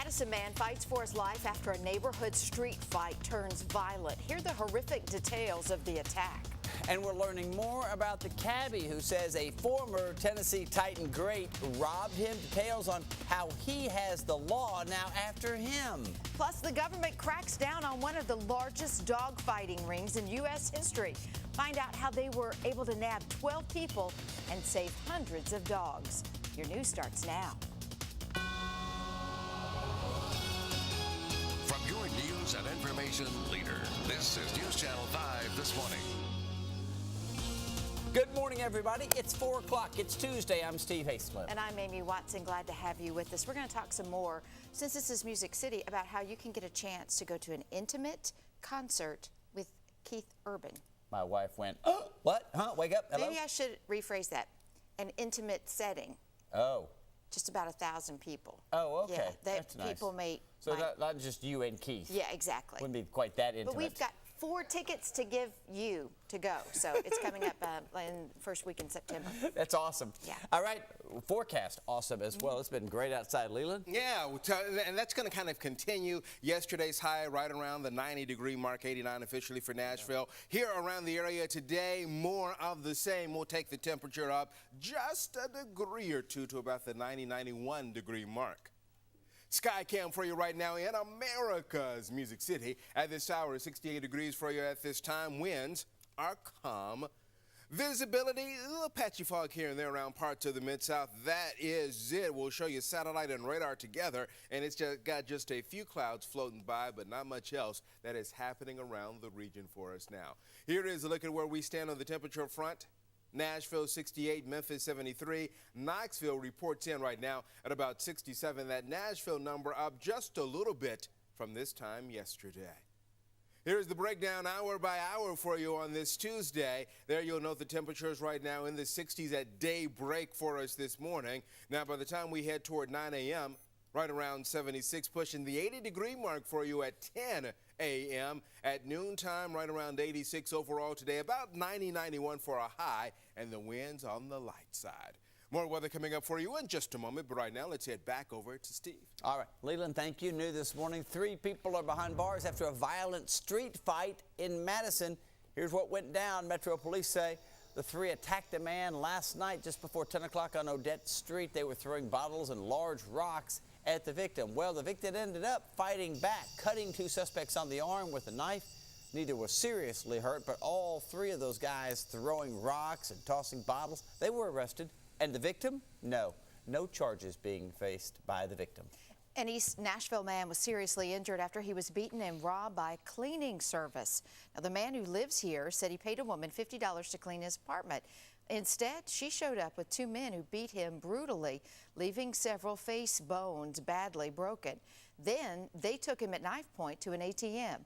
Madison man fights for his life after a neighborhood street fight turns violent. Hear the horrific details of the attack. And we're learning more about the cabbie who says a former Tennessee Titan great robbed him. Details on how he has the law now after him. Plus, the government cracks down on one of the largest dog fighting rings in U.S. history. Find out how they were able to nab 12 people and save hundreds of dogs. Your news starts now. From your news and information leader, this is News Channel 5 This Morning. Good morning, everybody. It's 4 o'clock. It's Tuesday. I'm Steve Haislip. And I'm Amy Watson. Glad to have you with us. We're going to talk some more, since this is Music City, about how you can get a chance to go to an intimate concert with Keith Urban. My wife went, oh, what? Huh? Wake up. Hello? Maybe I should rephrase that. An intimate setting. Oh. Just about 1,000 people. Oh, okay. Yeah, that's nice. People may. So not just you and Keith. Yeah, exactly. Wouldn't be quite that intimate. But we've got 4 tickets to give you to go. So it's coming up in first week in September. That's awesome. Yeah. All right. Forecast awesome as well. It's been great outside, Leland. Yeah, and that's going to kind of continue. Yesterday's high right around the 90-degree mark, 89 officially for Nashville. Here around the area today, more of the same. We'll take the temperature up just a degree or two to about the 90, 91 degree mark. Sky cam for you right now in America's Music City. At this hour, 68 degrees for you at this time. Winds are calm. Visibility, a little patchy fog here and there around parts of the Mid-South. That is it. We'll show you satellite and radar together, and it's got just a few clouds floating by, but not much else that is happening around the region for us now. Here is a look at where we stand on the temperature front. Nashville 68, Memphis 73, Knoxville reports in right now at about 67. That Nashville number up just a little bit from this time yesterday. Here's the breakdown hour by hour for you on this Tuesday. There you'll note the temperatures right now in the 60s at daybreak for us this morning. Now by the time we head toward 9 a.m., right around 76, pushing the 80-degree mark for you at 10 a.m. At noontime, right around 86 overall today, about 90, 91 for a high, and the winds on the light side. More weather coming up for you in just a moment, but right now let's head back over to Steve. All right, Leland, thank you. New this morning, 3 people are behind bars after a violent street fight in Madison. Here's what went down. Metro Police say the 3 attacked a man last night just before 10 o'clock on Odette Street. They were throwing bottles and large rocks at the victim. Well, the victim ended up fighting back, cutting 2 suspects on the arm with a knife. Neither was seriously hurt, but all 3 of those guys throwing rocks and tossing bottles, they were arrested. And the victim? No charges being faced by the victim. An East Nashville man was seriously injured after he was beaten and robbed by a cleaning service. Now, the man who lives here said he paid a woman $50 to clean his apartment. Instead, she showed up with 2 men who beat him brutally, leaving several face bones badly broken. Then they took him at knife point to an ATM.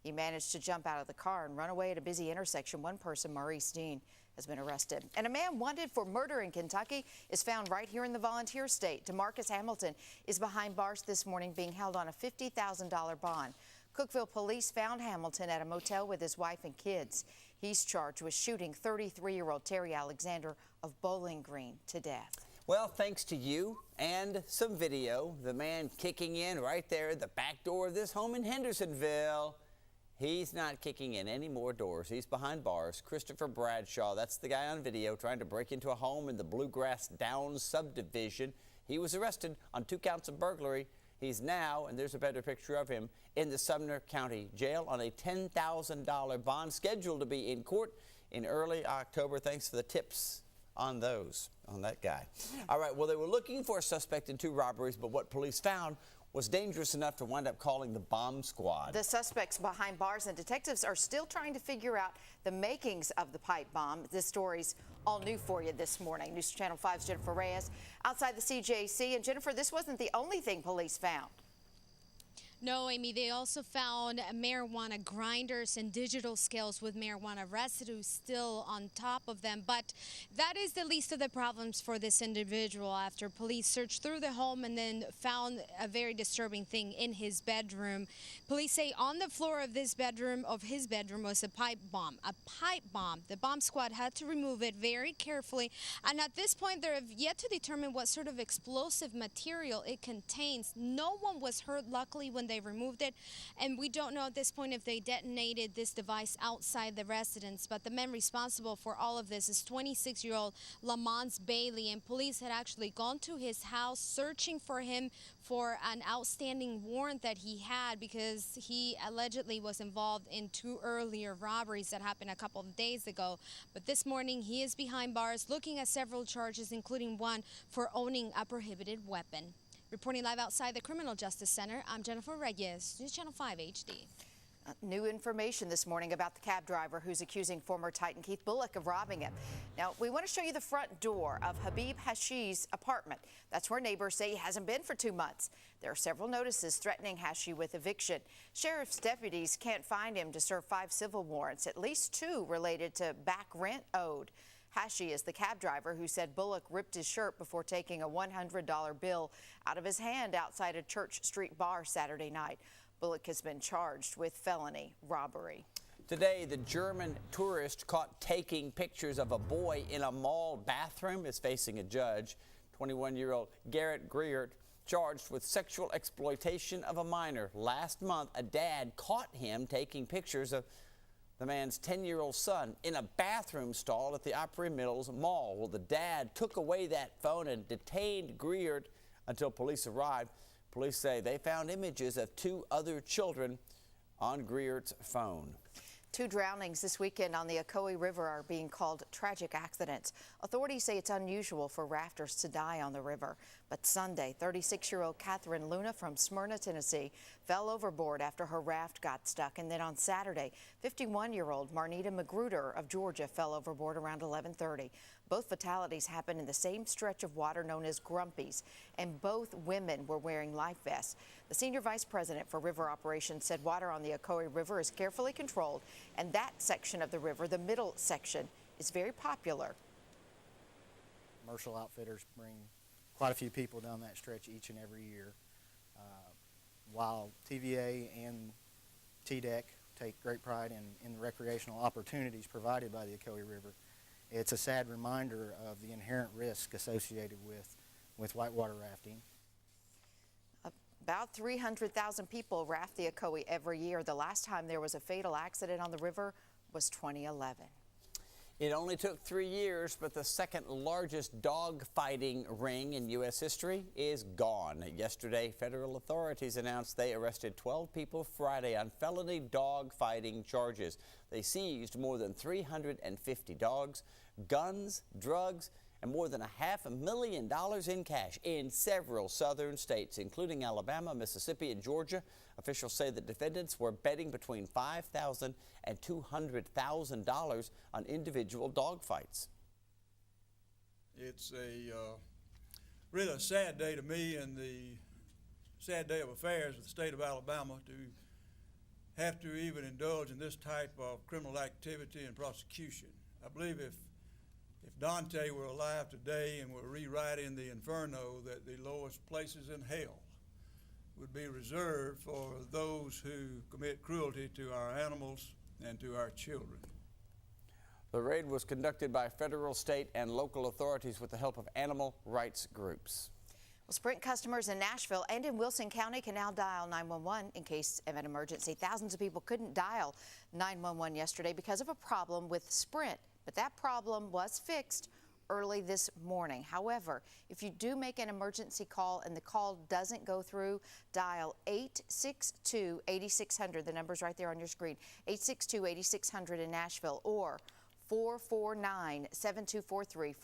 He managed to jump out of the car and run away at a busy intersection. One person, Maurice Dean, has been arrested. And a man wanted for murder in Kentucky is found right here in the Volunteer State. DeMarcus Hamilton is behind bars this morning, being held on a $50,000 bond. Cookeville police found Hamilton at a motel with his wife and kids. He's charged with shooting 33-year-old Terry Alexander of Bowling Green to death. Well, thanks to you and some video, the man kicking in right there at the back door of this home in Hendersonville. He's not kicking in any more doors. He's behind bars. Christopher Bradshaw, that's the guy on video trying to break into a home in the Bluegrass Downs subdivision. He was arrested on 2 counts of burglary. He's now, and there's a better picture of him, in the Sumner County Jail on a $10,000 bond, scheduled to be in court in early October. Thanks for the tips on that guy. All right, well, they were looking for a suspect in 2 robberies, but what police found was dangerous enough to wind up calling the bomb squad. The suspects behind bars and detectives are still trying to figure out the makings of the pipe bomb. This story's all new for you this morning. News Channel 5's Jennifer Reyes outside the CJC. And Jennifer, this wasn't the only thing police found. No, Amy, they also found marijuana grinders and digital scales with marijuana residue still on top of them. But that is the least of the problems for this individual after police searched through the home and then found a very disturbing thing in his bedroom. Police say on the floor of his bedroom was a pipe bomb. A pipe bomb. The bomb squad had to remove it very carefully. And at this point, they have yet to determine what sort of explosive material it contains. No one was hurt, luckily, when they removed it, and we don't know at this point if they detonated this device outside the residence. But the man responsible for all of this is 26-year-old Lamont Bailey, and police had actually gone to his house searching for him for an outstanding warrant that he had because he allegedly was involved in 2 earlier robberies that happened a couple of days ago. But this morning he is behind bars looking at several charges, including one for owning a prohibited weapon. Reporting live outside the Criminal Justice Center, I'm Jennifer Reyes, News Channel 5 HD. New information this morning about the cab driver who's accusing former Titan Keith Bullock of robbing him. Now, we want to show you the front door of Habib Hashi's apartment. That's where neighbors say he hasn't been for 2 months. There are several notices threatening Hashi with eviction. Sheriff's deputies can't find him to serve 5 civil warrants, at least 2 related to back rent owed. Hashi is the cab driver who said Bullock ripped his shirt before taking a $100 bill out of his hand outside a Church Street bar Saturday night. Bullock has been charged with felony robbery. Today, the German tourist caught taking pictures of a boy in a mall bathroom is facing a judge. 21-year-old Garrett Greert charged with sexual exploitation of a minor. Last month, a dad caught him taking pictures of the man's 10-year-old son in a bathroom stall at the Opry Mills Mall. Well, the dad took away that phone and detained Greert until police arrived. Police say they found images of 2 other children on Greert's phone. 2 drownings this weekend on the Ocoee River are being called tragic accidents. Authorities say it's unusual for rafters to die on the river. But Sunday, 36-year-old Catherine Luna from Smyrna, Tennessee, fell overboard after her raft got stuck. And then on Saturday, 51-year-old Marnita Magruder of Georgia fell overboard around 11:30. Both fatalities happened in the same stretch of water known as Grumpy's, and both women were wearing life vests. The senior vice president for river operations said water on the Ocoee River is carefully controlled, and that section of the river, the middle section, is very popular. Commercial outfitters bring quite a few people down that stretch each and every year, while TVA and TDEC take great pride in the recreational opportunities provided by the Ocoee River. It's a sad reminder of the inherent risk associated with whitewater rafting. About 300,000 people raft the Ocoee every year. The last time there was a fatal accident on the river was 2011. It only took 3 years, but the second largest dog fighting ring in U.S. history is gone. Yesterday, federal authorities announced they arrested 12 people Friday on felony dog fighting charges. They seized more than 350 dogs, guns, drugs, and more than $500,000 in cash in several southern states, including Alabama, Mississippi, and Georgia. Officials say the defendants were betting between $5,000 and $200,000 on individual dog fights. It's really a sad day to me, and the sad day of affairs of the state of Alabama to have to even indulge in this type of criminal activity and prosecution. I believe if Dante were alive today and were rewriting the Inferno, that the lowest places in hell would be reserved for those who commit cruelty to our animals and to our children. The raid was conducted by federal, state, and local authorities with the help of animal rights groups. Well, Sprint customers in Nashville and in Wilson County can now dial 911 in case of an emergency. Thousands of people couldn't dial 911 yesterday because of a problem with Sprint, but that problem was fixed early this morning. However, if you do make an emergency call and the call doesn't go through, dial 862-8600. The number's right there on your screen. 862-8600 in Nashville, or 449-7243.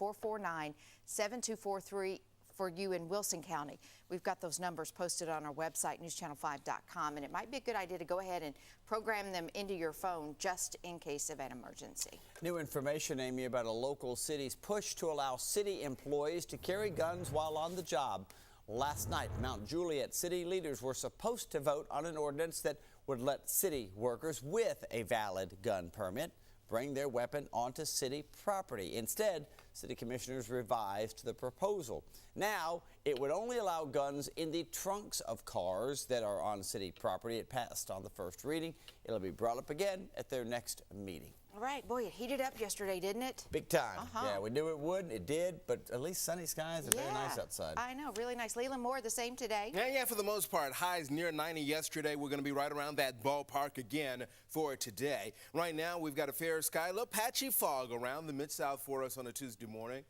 449-7243 for you in Wilson County. We've got those numbers posted on our website, newschannel5.com, and it might be a good idea to go ahead and program them into your phone just in case of an emergency. New information, Amy, about a local city's push to allow city employees to carry guns while on the job. Last night, Mount Juliet city leaders were supposed to vote on an ordinance that would let city workers with a valid gun permit bring their weapon onto city property. Instead, city commissioners revised the proposal. Now, it would only allow guns in the trunks of cars that are on city property. It passed on the first reading. It'll be brought up again at their next meeting. All right, boy, it heated up yesterday, didn't it? Big time. Yeah, we knew it would. It did, but at least sunny skies are very nice outside. I know, really nice. Leland, more the same today. Yeah, for the most part. Highs near 90 yesterday. We're going to be right around that ballpark again for today. Right now, we've got a fair sky, a little patchy fog around the Mid-South for us on a Tuesday morning.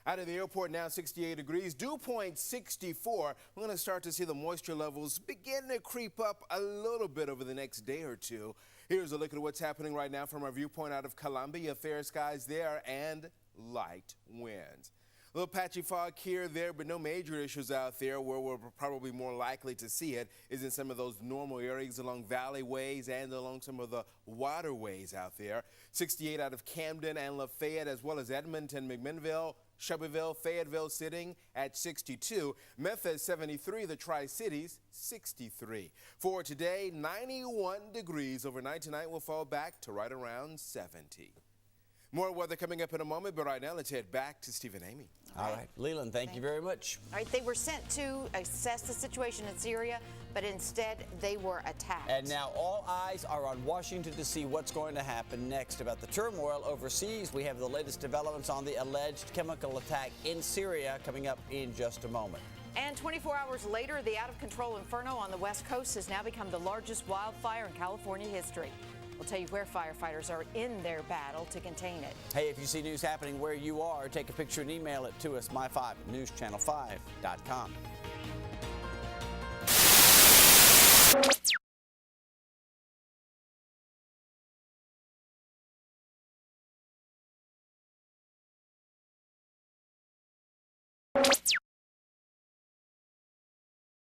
Out of the airport now, 68 degrees, dew point 64. We're going to start to see the moisture levels begin to creep up a little bit over the next day or two. Here's a look at what's happening right now from our viewpoint out of Columbia. Fair skies there and light winds. A little patchy fog here, there, but no major issues out there. Where we're probably more likely to see it is in some of those normal areas along valleyways and along some of the waterways out there. 68 out of Camden and Lafayette, as well as Edmonton, McMinnville, Shelbyville, Fayetteville sitting at 62. Memphis 73, the Tri-Cities 63. For today, 91 degrees. Overnight tonight will fall back to right around 70. More weather coming up in a moment, but right now let's head back to Steve and Amy. All right, Leland, thank you very much. All right, they were sent to assess the situation in Syria, but instead they were attacked. And now all eyes are on Washington to see what's going to happen next. About the turmoil overseas, we have the latest developments on the alleged chemical attack in Syria coming up in just a moment. And 24 hours later, the out-of-control inferno on the West Coast has now become the largest wildfire in California history. We'll tell you where firefighters are in their battle to contain it. Hey, if you see news happening where you are, take a picture and email it to us, my5@newschannel5.com.